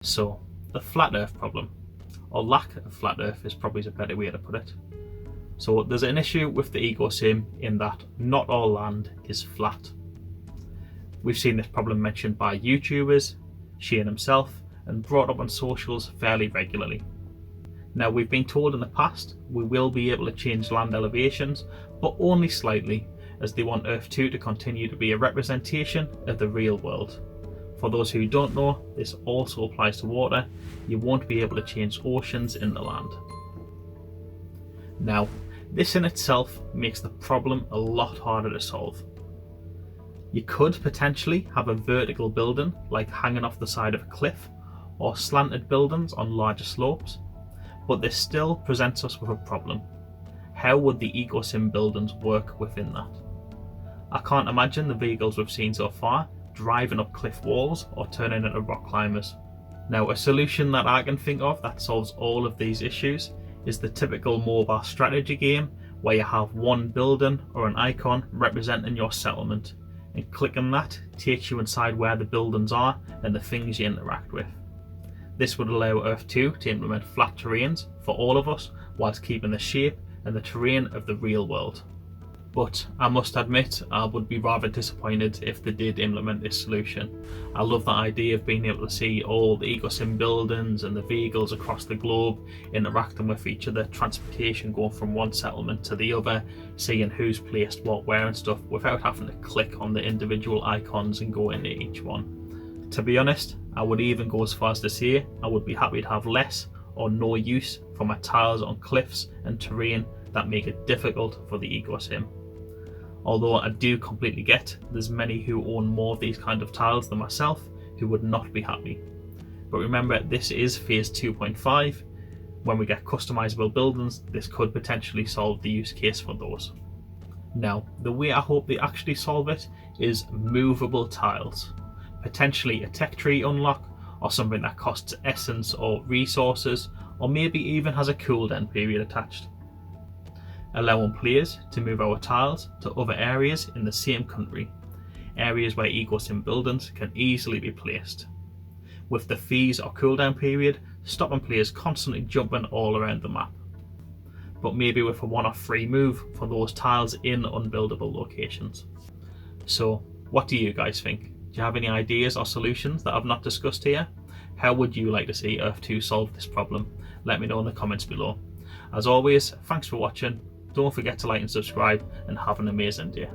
So, the flat earth problem, or lack of flat earth is probably a better way to put it. So there's an issue with the ecosim in that not all land is flat. We've seen this problem mentioned by YouTubers, Shane himself, and brought up on socials fairly regularly. Now, we've been told in the past we will be able to change land elevations, but only slightly, as they want Earth 2 to continue to be a representation of the real world. For those who don't know, this also applies to water. You won't be able to change oceans in the land. Now, this in itself makes the problem a lot harder to solve. You could potentially have a vertical building like hanging off the side of a cliff, or slanted buildings on larger slopes, but this still presents us with a problem. How would the ecosim buildings work within that? I can't imagine the vehicles we've seen so far driving up cliff walls or turning into rock climbers. Now, a solution that I can think of that solves all of these issues is the typical mobile strategy game where you have one building or an icon representing your settlement, and clicking that takes you inside where the buildings are and the things you interact with. This would allow Earth 2 to implement flat terrains for all of us whilst keeping the shape and the terrain of the real world. But I must admit, I would be rather disappointed if they did implement this solution. I love the idea of being able to see all the ecosim buildings and the vehicles across the globe interacting with each other, transportation going from one settlement to the other, seeing who's placed what where and stuff without having to click on the individual icons and go into each one. To be honest, I would even go as far as to say I would be happy to have less or no use for my tiles on cliffs and terrain that make it difficult for the ecosim. Although I do completely get there's many who own more of these kind of tiles than myself who would not be happy. But remember, this is phase 2.5. When we get customizable buildings, this could potentially solve the use case for those. Now, the way I hope they actually solve it is movable tiles. Potentially a tech tree unlock, or something that costs essence or resources, or maybe even has a cooldown period attached. Allowing players to move our tiles to other areas in the same country, areas where ecosim buildings can easily be placed, with the fees or cooldown period stopping players constantly jumping all around the map, but maybe with a one-off free move for those tiles in unbuildable locations. So what do you guys think? Do you have any ideas or solutions that I've not discussed here? How would you like to see Earth 2 solve this problem? Let me know in the comments below. As always, thanks for watching. Don't forget to like and subscribe, and have an amazing day.